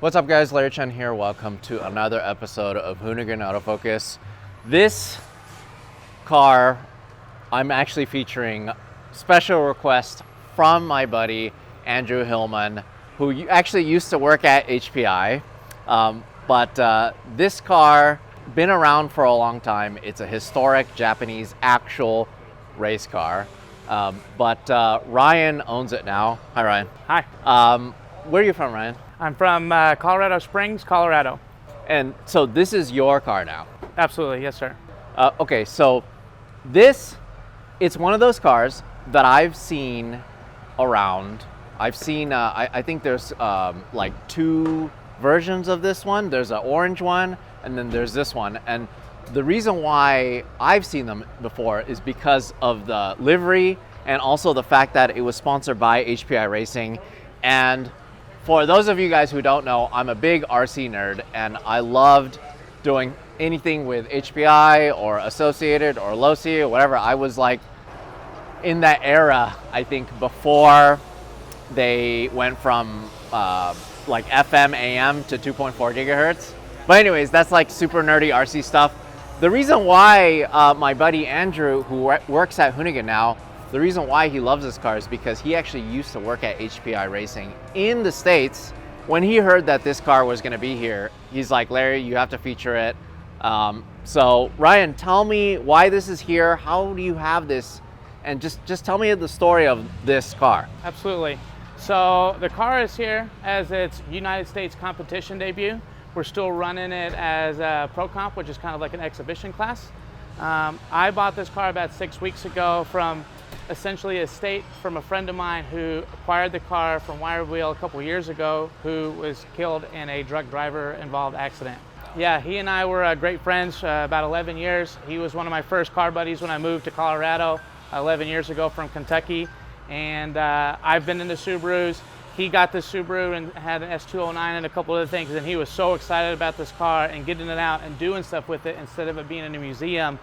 What's up guys, Larry Chen here. Welcome to another episode of Hoonigan Autofocus. This car, I'm actually featuring special request from my buddy, Andrew Hillman, who actually used to work at HPI. But this car, been around for a long time. It's a historic Japanese actual race car. But Ryan owns it now. Hi Ryan. Hi. Where are you from, Ryan? I'm from Colorado Springs, Colorado. And so this is your car now? Absolutely, yes sir. Okay, so it's one of those cars that I've seen around. I've seen, I think there's like two versions of this one. There's an orange one, and then there's this one. And the reason why I've seen them before is because of the livery and also the fact that it was sponsored by HPI Racing. And for those of you guys who don't know, I'm a big RC nerd, and I loved doing anything with HPI or Associated or Losi or whatever. I was like in that era, I think, before they went from like FM, AM to 2.4 gigahertz. But anyways, that's like super nerdy RC stuff. The reason why my buddy Andrew, who works at Hoonigan now, the reason why he loves this car is because he actually used to work at HPI Racing in the States. When he heard that this car was going to be here, he's like, Larry, you have to feature it. So Ryan, tell me why this is here. How do you have this? And just tell me the story of this car. Absolutely. So the car is here as its United States competition debut. We're still running it as a Pro Comp, which is kind of like an exhibition class. I bought this car about 6 weeks ago from essentially a estate from a friend of mine who acquired the car from Wire Wheel a couple years ago, who was killed in a drug driver involved accident. Yeah, he and I were great friends about 11 years. He was one of my first car buddies when I moved to Colorado 11 years ago from Kentucky. And I've been into Subarus. He got this Subaru and had an S209 and a couple other things, and he was so excited about this car and getting it out and doing stuff with it instead of it being in a museum.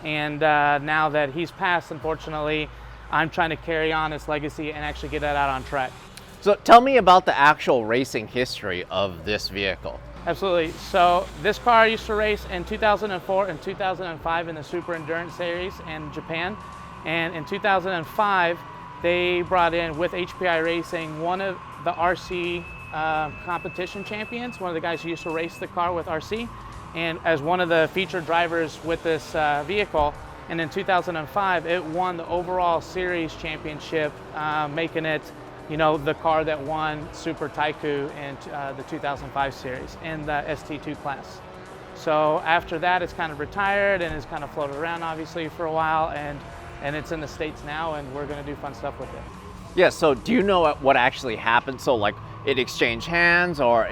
And now that he's passed, unfortunately, I'm trying to carry on his legacy and actually get that out on track. So tell me about the actual racing history of this vehicle. Absolutely. So this car used to race in 2004 and 2005 in the Super Endurance Series in Japan. And in 2005, they brought in, with HPI Racing, one of the RC competition champions, one of the guys who used to race the car with RC, and as one of the featured drivers with this vehicle. And in 2005, it won the overall series championship, making it, you know, the car that won Super Taikyu in the 2005 series in the ST2 class. So after that, it's kind of retired and it's kind of floated around, obviously, for a while, and it's in the States now, and we're going to do fun stuff with it. Yeah, so do you know what actually happened? So like it exchanged hands, or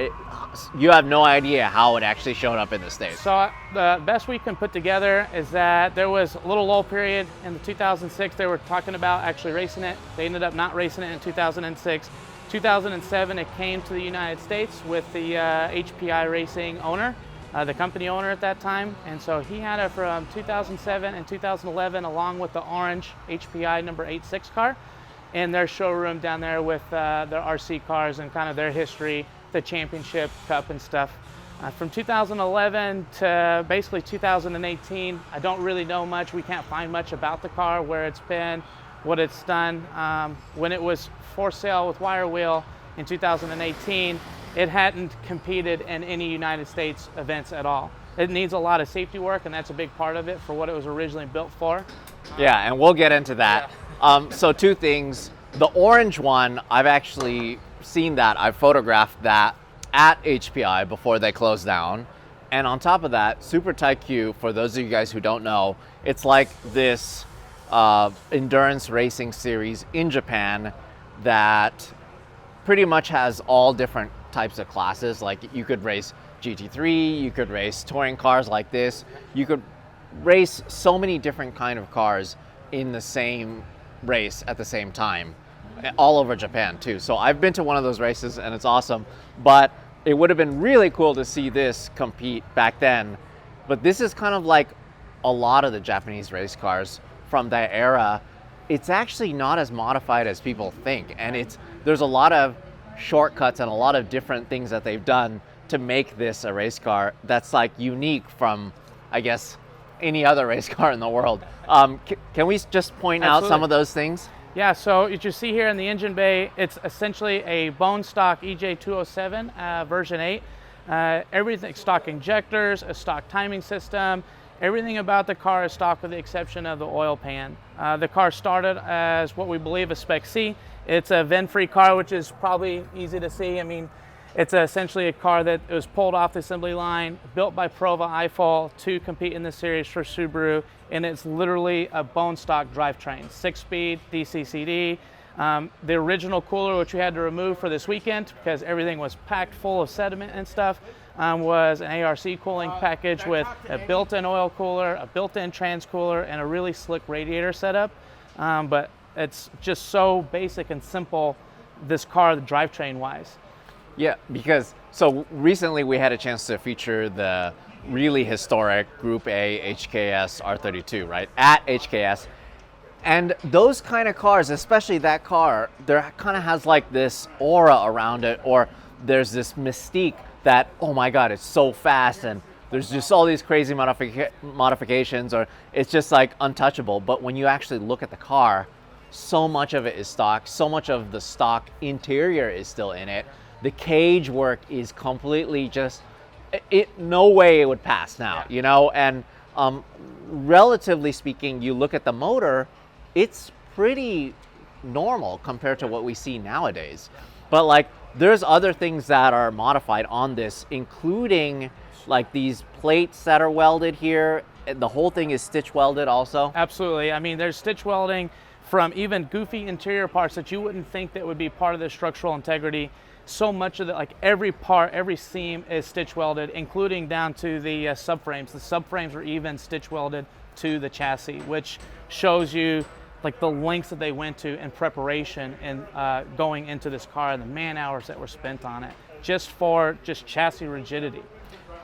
you have no idea how it actually showed up in the States? So the best we can put together is that there was a little lull period in the 2006. They were talking about actually racing it. They ended up not racing it in 2006. 2007, it came to the United States with the HPI Racing owner, the company owner at that time. And so he had it from 2007 and 2011, along with the orange HPI number 86 car in their showroom down there with their RC cars and kind of their history, the championship cup and stuff. From 2011 to basically 2018, I don't really know much. We can't find much about the car, where it's been, what it's done. When it was for sale with Wire Wheel in 2018, it hadn't competed in any United States events at all. It needs a lot of safety work, and that's a big part of it for what it was originally built for. Yeah, and we'll get into that. Yeah. So two things. The orange one, I've actually seen that. I've photographed that at HPI before they closed down. And on top of that, Super Taikyu, for those of you guys who don't know, it's like this endurance racing series in Japan that pretty much has all different types of classes. Like you could race GT3, you could race touring cars like this, you could race so many different kind of cars in the same race at the same time, all over Japan too. So I've been to one of those races and it's awesome, but it would have been really cool to see this compete back then. But this is kind of like a lot of the Japanese race cars from that era. It's actually not as modified as people think, and there's a lot of shortcuts and a lot of different things that they've done to make this a race car that's like unique from, I guess, any other race car in the world. Can we just point out some of those things? Yeah, so as you see here in the engine bay, it's essentially a bone stock EJ207 version 8. Everything, stock injectors, a stock timing system, everything about the car is stock with the exception of the oil pan. The car started as what we believe is Spec C. It's a VIN-free car, which is probably easy to see. I mean, it's essentially a car that was pulled off the assembly line, built by Prova Eiffel to compete in the series for Subaru, and it's literally a bone stock drivetrain, 6-speed DCCD. The original cooler, which we had to remove for this weekend because everything was packed full of sediment and stuff, was an ARC cooling package with a built-in oil cooler, a built-in trans cooler, and a really slick radiator setup. But it's just so basic and simple, this car, the drivetrain-wise. Yeah, because so recently we had a chance to feature the really historic Group A HKS R32, right, at HKS. And those kind of cars, especially that car, there kind of has like this aura around it, or there's this mystique that, oh my God, it's so fast and there's just all these crazy modifications, or it's just like untouchable. But when you actually look at the car, so much of it is stock, so much of the stock interior is still in it. The cage work is completely just, no way it would pass now, you know? And relatively speaking, you look at the motor, it's pretty normal compared to what we see nowadays. But like, there's other things that are modified on this, including like these plates that are welded here. The whole thing is stitch welded also. Absolutely. I mean, there's stitch welding from even goofy interior parts that you wouldn't think that would be part of the structural integrity. So much of it, like every part, every seam is stitch welded, including down to the subframes. The subframes are even stitch welded to the chassis, which shows you like the lengths that they went to in preparation and going into this car and the man hours that were spent on it just for chassis rigidity.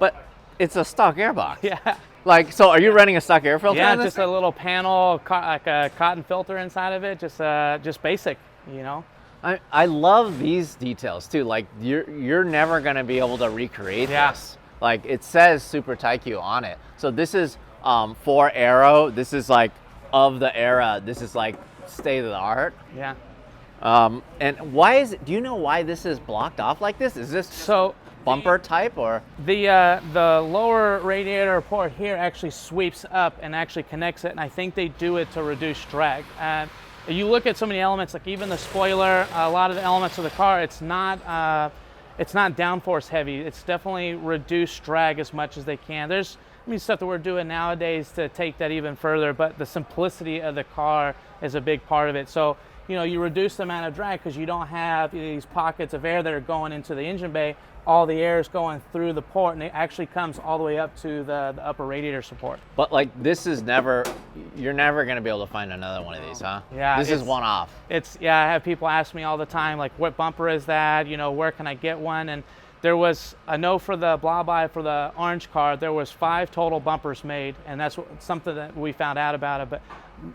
But it's a stock airbox. Yeah. Like, so are you running a stock air filter? Yeah, on this just thing? a little panel, like a cotton filter inside of it, just basic, you know. I love these details too. Like, you're never gonna be able to recreate this. Like, it says Super Taikyu on it. So this is for Aero. This is like of the era. This is like state of the art. Yeah. And why is it? Do you know why this is blocked off like this? Is this so bumper type or? The lower radiator port here actually sweeps up and actually connects it, and I think they do it to reduce drag. You look at so many elements, like even the spoiler, a lot of the elements of the car, it's not downforce heavy. It's definitely reduced drag as much as they can. There's stuff that we're doing nowadays to take that even further, but the simplicity of the car is a big part of it. So, you know, you reduce the amount of drag because you don't have these pockets of air that are going into the engine bay. All the air is going through the port, and it actually comes all the way up to the upper radiator support. But like, this is you're never gonna be able to find another one of these, huh? Yeah. This is one off. I have people ask me all the time, like, what bumper is that? You know, where can I get one? And there was, I know for the blah for the orange car, there was 5 total bumpers made, and that's something that we found out about it. But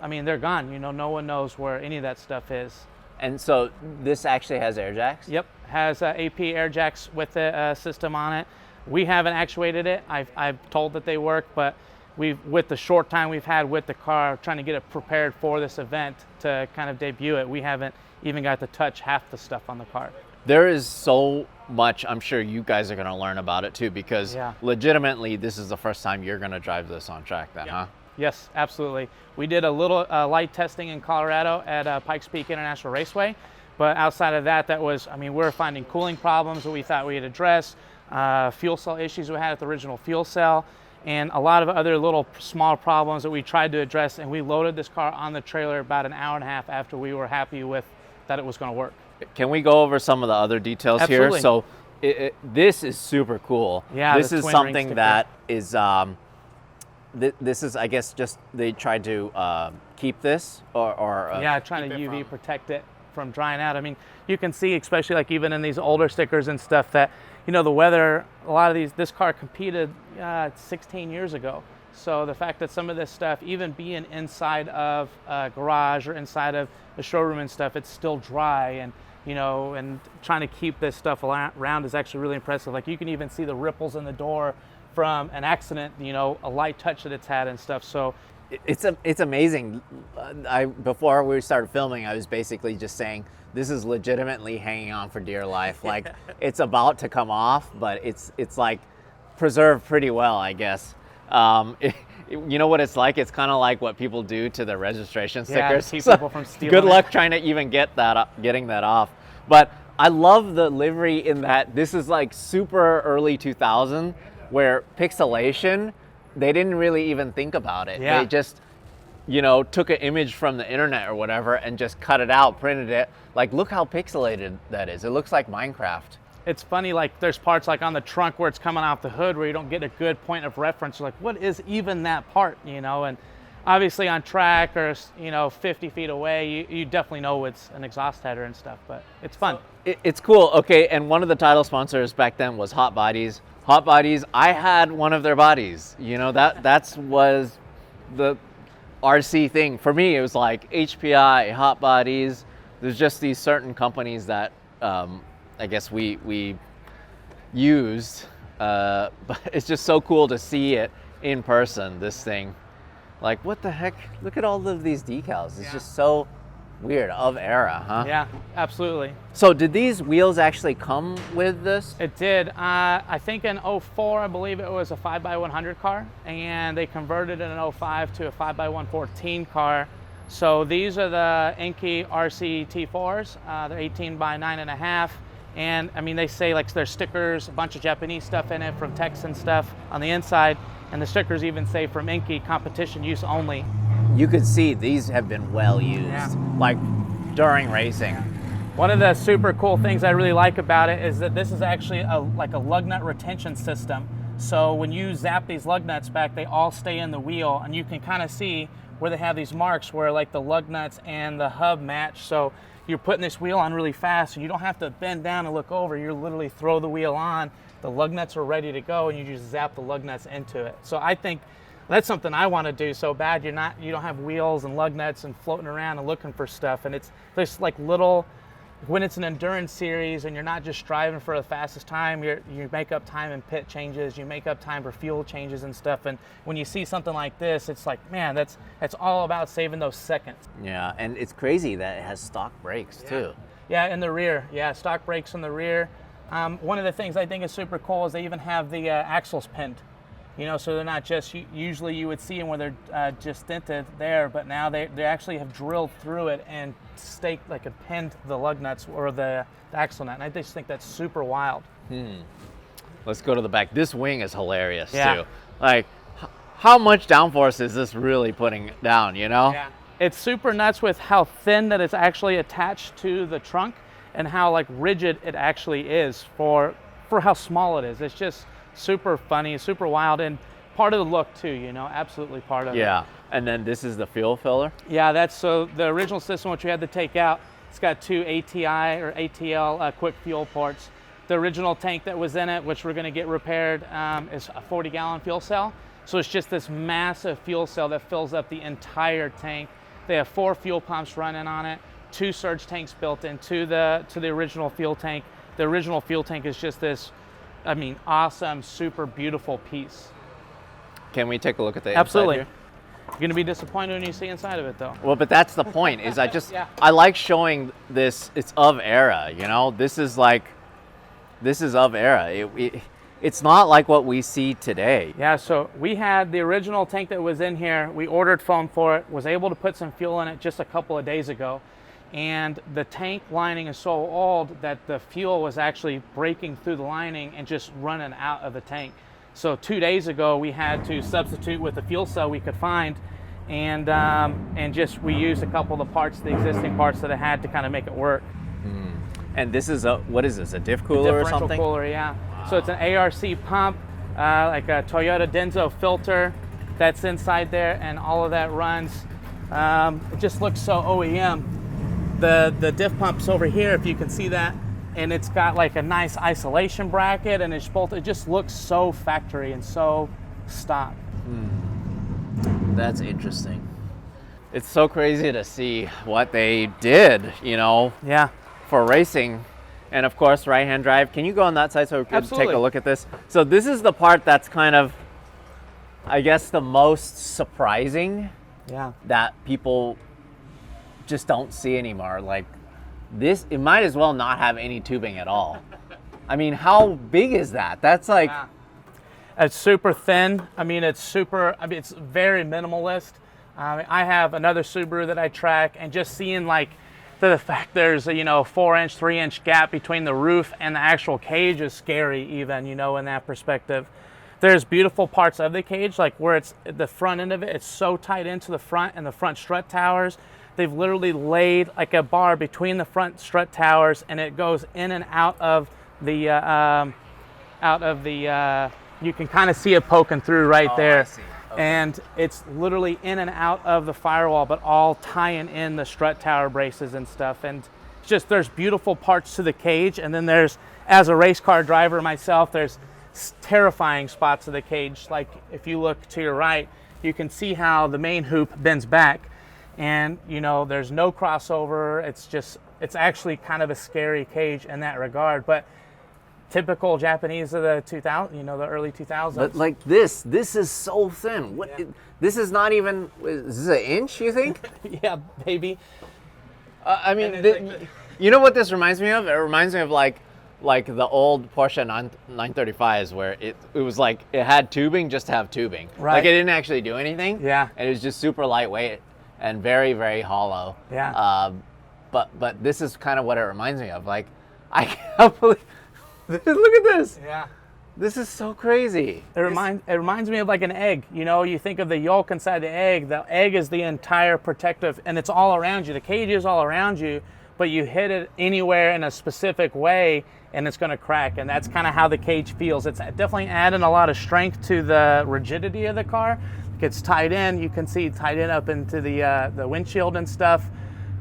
I mean, they're gone. You know, no one knows where any of that stuff is. And so this actually has air jacks? Yep, has AP air jacks with the system on it. We haven't actuated it. I've told that they work, but with the short time we've had with the car, trying to get it prepared for this event to kind of debut it, we haven't even got to touch half the stuff on the car. There is so much, I'm sure you guys are gonna learn about it too, because legitimately, this is the first time you're gonna drive this on track then, huh? Yes, absolutely. We did a little light testing in Colorado at Pikes Peak International Raceway, but outside of that, we were finding cooling problems that we thought we had addressed, fuel cell issues we had at the original fuel cell, and a lot of other little small problems that we tried to address, and we loaded this car on the trailer about an hour and a half after we were happy with that it was going to work. Can we go over some of the other details Absolutely. here? So this is super cool. Yeah, this is something that is, this is, I guess, just they tried to keep this or trying to UV protect it from drying out. I mean, you can see, especially like even in these older stickers and stuff, that, you know, the weather, a lot of this car competed 16 years ago. So the fact that some of this stuff, even being inside of a garage or inside of a showroom and stuff, it's still dry, and and trying to keep this stuff around is actually really impressive. Like you can even see the ripples in the door from an accident, a light touch that it's had and stuff. So it's amazing. Before we started filming, I was basically just saying this is legitimately hanging on for dear life. Like it's about to come off, but it's like preserved pretty well, I guess. You know what it's like? It's kind of like what people do to the registration stickers. Keep people from stealing. Good luck trying to even getting that off. But I love the livery in that this is like super early 2000, where pixelation, they didn't really even think about it. Yeah. They just, took an image from the internet or whatever and just cut it out, printed it. Like, look how pixelated that is. It looks like Minecraft. It's funny, like there's parts like on the trunk where it's coming off the hood where you don't get a good point of reference. You're like, what is even that part, And obviously on track or, 50 feet away, you definitely know it's an exhaust header and stuff, but it's fun. It's cool. Okay, and one of the title sponsors back then was Hot Bodies. Hot Bodies, I had one of their bodies. That was the RC thing. For me, it was like HPI, Hot Bodies. There's just these certain companies that I guess we used, but it's just so cool to see it in person, this thing. Like, what the heck? Look at all of these decals. It's just so weird, of era, huh? Yeah, absolutely. So did these wheels actually come with this? It did. I think in 04, I believe it was a 5x100 car, and they converted it in 05 to a 5x114 car. So these are the Enki RC T4s. They're 18 by 9.5. And I mean, they say like there's stickers, a bunch of Japanese stuff in it from Texan stuff on the inside. And the stickers even say from Enki, competition use only. You could see these have been well used, like during racing. One of the super cool things I really like about it is that this is actually like a lug nut retention system. So when you zap these lug nuts back, they all stay in the wheel, and you can kind of see where they have these marks where like the lug nuts and the hub match. So you're putting this wheel on really fast, and you don't have to bend down and look over. You literally throw the wheel on, the lug nuts are ready to go, and you just zap the lug nuts into it. So I think that's something I want to do so bad. You don't have wheels and lug nuts and floating around and looking for stuff. And there's like little, when it's an endurance series and you're not just striving for the fastest time, you make up time in pit changes, you make up time for fuel changes and stuff. And when you see something like this, it's like, man, that's all about saving those seconds. Yeah, and it's crazy that it has stock brakes too. Yeah, in the rear. Yeah, stock brakes in the rear. One of the things I think is super cool is they even have the axles pinned. So they're not just, usually you would see them where they're just dented there, but now they actually have drilled through it and staked, like a pinned the lug nuts or the axle nut. And I just think that's super wild. Let's go to the back. This wing is hilarious too. Like, how much downforce is this really putting down, Yeah. It's super nuts with how thin that it's actually attached to the trunk and how like rigid it actually is for how small it is. It's just super funny, super wild, and part of the look too, absolutely part of it. Yeah, and then this is the fuel filler? Yeah, that's so the original system, which we had to take out, it's got 2 ATI or ATL quick fuel ports. The original tank that was in it, which we're gonna get repaired, is a 40-gallon fuel cell. So it's just this massive fuel cell that fills up the entire tank. They have 4 fuel pumps running on it, 2 surge tanks built into the original fuel tank. The original fuel tank is just this, awesome, super beautiful piece. Can we take a look at the Absolutely. inside here? You're gonna be disappointed when you see inside of it though. Well, but that's the point, is Yeah. I like showing this, it's of era, This is of era. It's not like what we see today. Yeah, so we had the original tank that was in here. We ordered foam for it, was able to put some fuel in it just a couple of days ago. And the tank lining is so old that the fuel was actually breaking through the lining and just running out of the tank. So 2 days ago, we had to substitute with the fuel cell we could find, and we used a couple of the parts, the existing parts that I had to kind of make it work. And this is what is this, a diff cooler or Differential something? Cooler, yeah. Wow. So it's an ARC pump, like a Toyota Denso filter that's inside there, and all of that runs. It just looks so OEM. The diff pump's over here, if you can see that, and it's got like a nice isolation bracket, and it's bolted. It just looks so factory and so stock. That's interesting. It's so crazy to see what they did, you know, Yeah. for racing. And of course, right-hand drive. Can you go on that side so we can Absolutely. take a look at this? So this is the part that's kind of, I guess, the most surprising Yeah. that people just don't see anymore. Like this, it might as well not have any tubing at all. I mean, how big is that? That's like, Yeah. It's super thin. I mean, it's very minimalist. I have another Subaru that I track, and just seeing like the fact there's a 4-inch, 3-inch gap between the roof and the actual cage is scary, even in that perspective. There's beautiful parts of the cage, like where it's the front end of it. It's so tight into the front and the front strut towers. They've literally laid like a bar between the front strut towers, and it goes in and out of the you can kind of see it poking through right there. I see. Okay. And it's literally in and out of the firewall, but all tying in the strut tower braces and stuff. And it's just, there's beautiful parts to the cage, and then there's, as a race car driver myself, there's terrifying spots of the cage. Like if you look to your right, you can see how the main hoop bends back, and there's no crossover. It's actually kind of a scary cage in that regard, but typical Japanese of the 2000, the early 2000s. But like this is so thin. What? Yeah. This is not even. Is this an inch? You think? Yeah, baby. I mean, And it's you know what this reminds me of? It reminds me of like the old Porsche 935s, where it was like it had tubing just to have tubing. Right. Like it didn't actually do anything. Yeah. And it was just super lightweight and very, very hollow. Yeah. But this is kind of what it reminds me of. Like, I can't believe. Look at this. Yeah. This is so crazy. It reminds me of like an egg. You think of the yolk inside the egg. The egg is the entire protective, and it's all around you. The cage is all around you, but you hit it anywhere in a specific way, and it's going to crack. And that's kind of how the cage feels. It's definitely adding a lot of strength to the rigidity of the car. It's tied in. You can see tied in up into the windshield and stuff.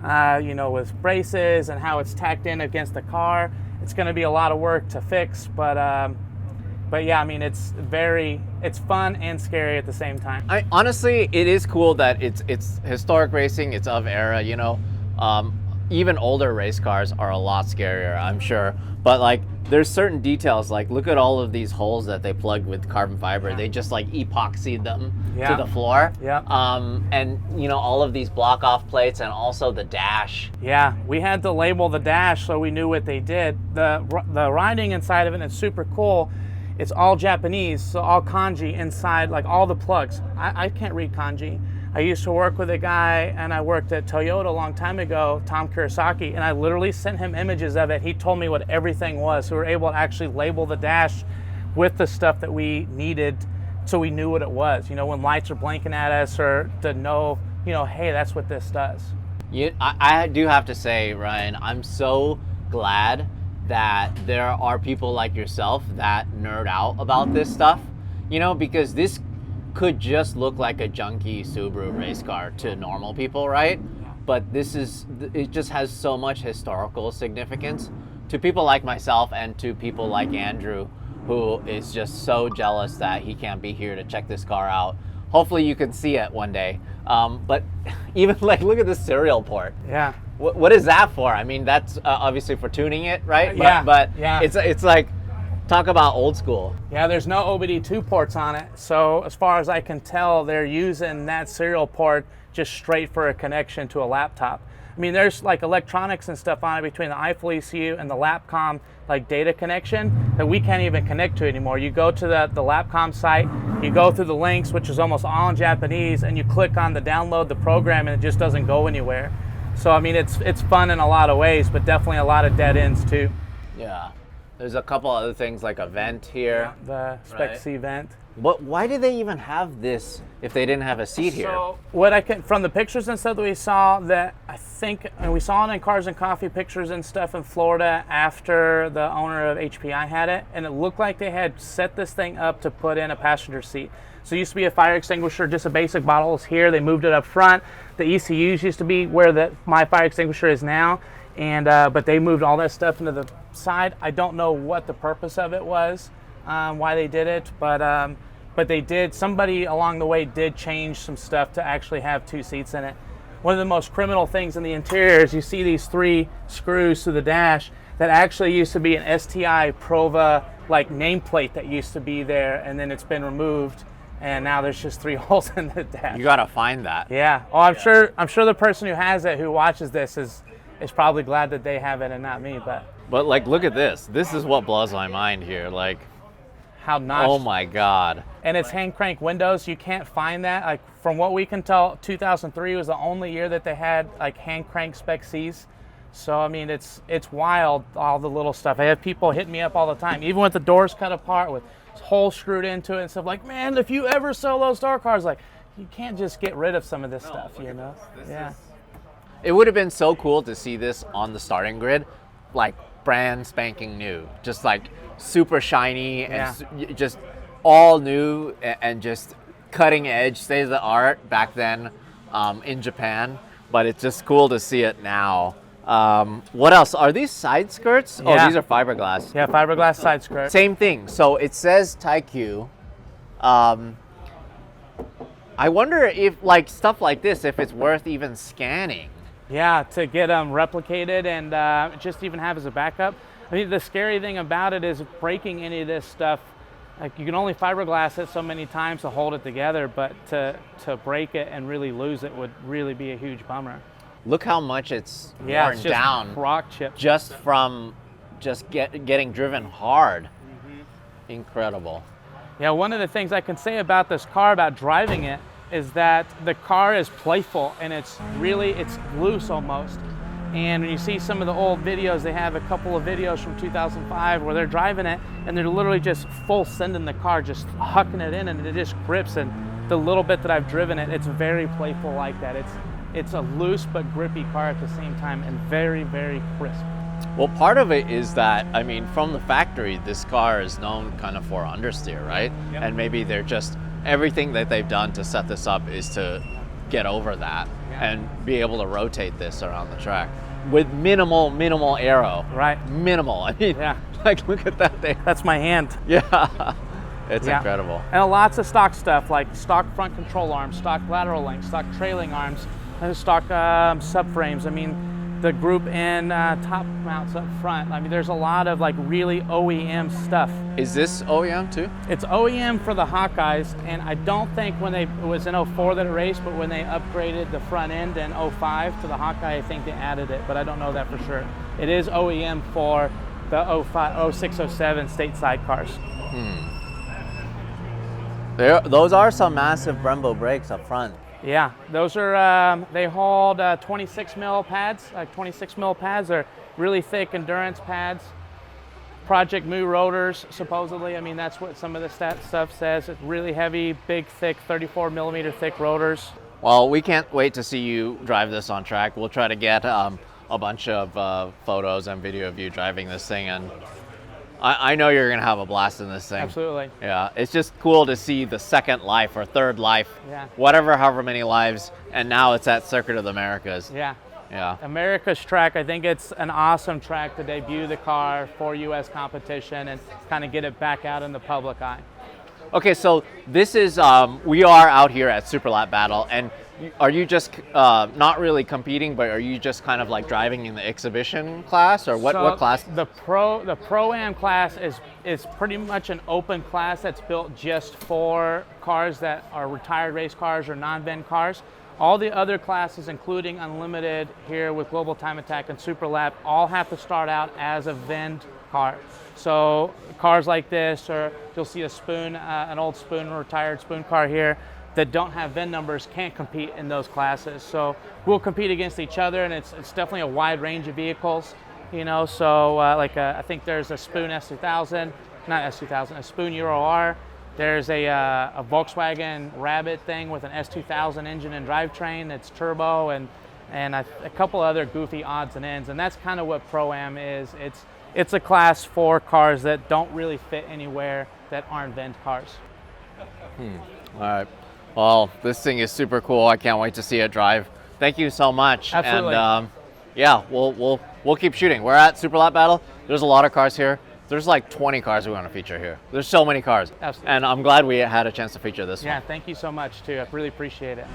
With braces and how it's tacked in against the car. It's going to be a lot of work to fix, but yeah, I mean, it's fun and scary at the same time. Honestly, it is cool that it's historic racing. It's of era, even older race cars are a lot scarier, I'm sure. But like, there's certain details, like look at all of these holes that they plugged with carbon fiber. Yeah. They just like epoxied them Yeah. to the floor. Yeah. And all of these block off plates and also the dash. Yeah, we had to label the dash so we knew what they did. The writing inside of it is super cool. It's all Japanese, so all kanji inside, like all the plugs. I can't read kanji. I used to work with a guy, and I worked at Toyota a long time ago, Tom Kurosaki, and I literally sent him images of it. He told me what everything was, so we were able to actually label the dash with the stuff that we needed, so we knew what it was. When lights are blinking at us, or to know, hey, that's what this does. I do have to say, Ryan, I'm so glad that there are people like yourself that nerd out about this stuff, because this could just look like a junky Subaru race car to normal people, right? Yeah. But it just has so much historical significance to people like myself and to people like Andrew, who is just so jealous that he can't be here to check this car out. Hopefully you can see it one day. But even like, look at the serial port. Yeah. What is that for? I mean, that's obviously for tuning it, right? Yeah. But Yeah. It's like, talk about old school. Yeah, there's no OBD2 ports on it. So as far as I can tell, they're using that serial port just straight for a connection to a laptop. I mean, there's like electronics and stuff on it between the iFull ECU and the Lapcom like data connection that we can't even connect to anymore. You go to the Lapcom site, you go through the links, which is almost all in Japanese, and you click on the download the program, and it just doesn't go anywhere. So I mean, it's fun in a lot of ways, but definitely a lot of dead ends too. Yeah. There's a couple other things like a vent here. The Spec C vent. But why did they even have this if they didn't have a seat here? So what I can, from the pictures and stuff that we saw, that I think, and we saw it in Cars and Coffee pictures and stuff in Florida after the owner of HPI had it, and it looked like they had set this thing up to put in a passenger seat. So it used to be a fire extinguisher, just a basic bottle is here. They moved it up front. The ECUs used to be where my fire extinguisher is now, and but they moved all that stuff into the side. I don't know what the purpose of it was, why they did it, but but somebody along the way did change some stuff to actually have 2 seats in it. One of the most criminal things in the interior is you see these 3 screws to the dash that actually used to be an STI Prova like nameplate that used to be there, and then it's been removed, and now there's just 3 holes in the dash. You gotta find that. Yeah. Oh, I'm sure the person who has it, who watches this, is probably glad that they have it and not me. But like, look at this. This is what blows my mind here. Like, how notched. Oh my God. And it's hand crank windows. You can't find that. Like, from what we can tell, 2003 was the only year that they had like hand crank Spec Cs. So I mean, it's wild, all the little stuff. I have people hitting me up all the time, even with the doors cut apart with holes screwed into it and stuff. Like, man, if you ever sell those star cars, like, you can't just get rid of some of this stuff, you know? Yeah. It would have been so cool to see this on the starting grid, like brand spanking new, just like super shiny and just all new and just cutting edge, state of the art back then in Japan. But it's just cool to see it now. What else? Are these side skirts? Yeah. Oh, these are fiberglass. Yeah, fiberglass side skirt. Same thing. So it says Taikyu. I wonder if like stuff like this, if it's worth even scanning. Yeah, to get them replicated and just even have as a backup. I mean, the scary thing about it is breaking any of this stuff. Like, you can only fiberglass it so many times to hold it together, but to break it and really lose it would really be a huge bummer. Look how much it's worn it's just down. Rock chips. Just from getting driven hard. Mm-hmm. Incredible. Yeah, one of the things I can say about this car, about driving it, is that the car is playful and it's loose almost. And when you see some of the old videos, they have a couple of videos from 2005 where they're driving it and they're literally just full sending the car, just hucking it in, and it just grips. And the little bit that I've driven it, it's very playful like that. It's a loose but grippy car at the same time, and very, very crisp. Well, part of it is that, I mean, from the factory, this car is known kind of for understeer, right? Yep. And maybe they're just, everything that they've done to set this up is to get over that and be able to rotate this around the track with minimal aero. Right. Minimal. I mean, like, look at that there. That's my hand. Yeah. It's incredible. And lots of stock stuff, like stock front control arms, stock lateral links, stock trailing arms, and stock subframes. I mean, the group and top mounts up front. I mean, there's a lot of like really OEM stuff. Is this OEM too? It's OEM for the Hawkeyes, and I don't think it was in 04 that it raced, but when they upgraded the front end in 05 to the Hawkeye, I think they added it, but I don't know that for sure. It is OEM for the 05, 06, 07 stateside cars. Those are some massive Brembo brakes up front. Yeah, those are, they hold 26 mil pads, like 26 mil pads. They're really thick endurance pads. Project Mu rotors, supposedly. I mean, that's what some of the stuff says. It's really heavy, big, thick, 34 millimeter thick rotors. Well, we can't wait to see you drive this on track. We'll try to get a bunch of photos and video of you driving this thing, and I know you're going to have a blast in this thing. Absolutely. Yeah, it's just cool to see the second life or third life, however many lives, and now it's at Circuit of the Americas. Yeah. Yeah. America's track, I think it's an awesome track to debut the car for U.S. competition and kind of get it back out in the public eye. Okay, so this is, we are out here at Super Lap Battle, and are you just not really competing, but are you just kind of like driving in the exhibition class, or what class? The Pro-Am class is pretty much an open class that's built just for cars that are retired race cars or non-VIN cars. All the other classes, including Unlimited here with Global Time Attack and Super Lap, all have to start out as a VIN car. So cars like this, or you'll see a Spoon, an old Spoon, retired Spoon car here, that don't have VIN numbers can't compete in those classes. So we'll compete against each other, and it's definitely a wide range of vehicles, you know. So I think there's a Spoon S2000, not S2000, a Spoon Euro R. There's a Volkswagen Rabbit thing with an S2000 engine and drivetrain that's turbo, and a couple other goofy odds and ends. And that's kind of what Pro-Am is. It's a class for cars that don't really fit anywhere that aren't VIN cars. All right. Well, this thing is super cool. I can't wait to see it drive. Thank you so much. Absolutely. And yeah, we'll keep shooting. We're at Super Lap Battle. There's a lot of cars here. There's like 20 cars we want to feature here. There's so many cars. Absolutely. And I'm glad we had a chance to feature this one. Yeah, thank you so much too. I really appreciate it.